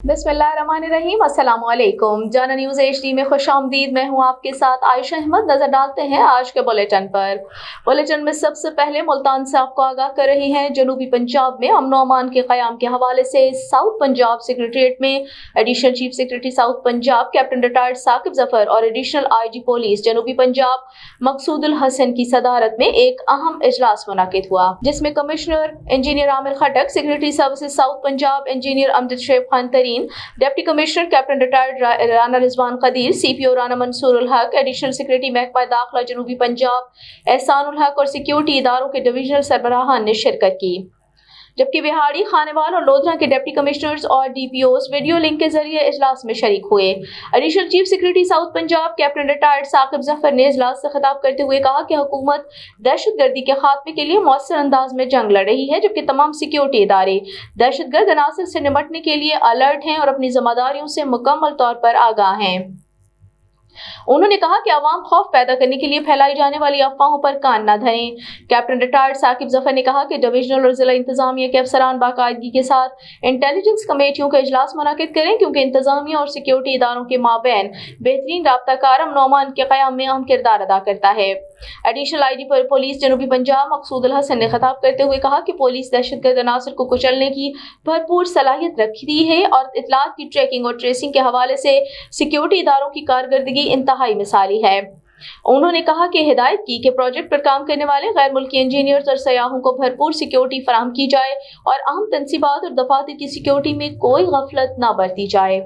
बिस्मिल्लाहिर्रहमानिर्रहीम, अस्सलाम वालेकुम। जाना न्यूज़ HD में खुशामदीद। मैं हूँ आपके साथ आयशा अहमद। नजर डालते हैं आज के बुलेटिन पर। बुलेटिन में सबसे पहले मुल्तान से आपको आगाह कर रही हैं, जनूबी पंजाब में अमन अमान के क़याम के हवाले से साउथ पंजाब सेक्रेटेरिएट में additional chief secretary South Punjab captain retired Saqib Zafar और एडिशनल IG पुलिस जनूबी पंजाब मकसूदुल हसन की सदारत में एक अहम इजलास मुनाकिद हुआ, जिसमें commissioner engineer Amir Khattak, secretary services south Punjab engineer Amjad Sheikh Khan, deputy commissioner captain retired Rana Rizwan Qadeer, CPO Rana Mansoorul Haq, additional secretary महकमा दाखिला जनूबी पंजाब एहसानुल हक और सिक्योरिटी इदारों के डिविजनल सरबराहान ने शिरकत की, जबकि बिहाड़ी, खानेवाल और लोधरा के डिप्टी कमिश्नर्स और DPOs वीडियो लिंक के जरिए इजलास में शरीक हुए। Additional chief secretary South Punjab captain retired Saqib Zafar ने इजलास से खिताब करते हुए कहा कि हुकूमत दहशतगर्दी के खात्मे के लिए मौसर अंदाज में जंग लड़ रही है, जबकि तमाम सिक्योरिटी इदारे दहशतगर्द अनासर से निपटने के लिए अलर्ट हैं और अपनी जिम्मेदारियों से मुकम्मल तौर पर आगाह हैं। उन्होंने कहा कि आवाम खौफ पैदा करने के लिए फैलाई जाने वाली अफवाहों पर कान न धरें। कैप्टन रिटायर्ड साकिब जफर ने कहा कि डिविजनल और जिला इंतजामिया के अफसरान बाकायदगी के साथ इंटेलिजेंस कमेटियों का इजलास मुनाकिद करें, क्योंकि इंतजामिया और सिक्योरिटी इदारों के माबैन बेहतरीन राब्ताकार अमन अमान के क़याम में अहम किरदार अदा करता है। एडिशनल IG पुलिस जनूबी पंजाब मकसूदुल हसन ने खिताब करते हुए कहा कि पुलिस दहशतगर्द अनासर को कुचलने की भरपूर सलाहियत रखती है और इत्तलात की ट्रैकिंग और ट्रेसिंग के हवाले से सिक्योरिटी इदारों की कारकर्दगी इंतहाई मिसाली है। उन्होंने कहा कि हिदायत की कि प्रोजेक्ट पर काम करने वाले गैर मुल्की इंजीनियर्स और सयाहों को भरपूर सिक्योरिटी फराहम की जाए और अहम तनसीबात और दफातर की सिक्योरिटी में कोई गफलत न बरती जाए।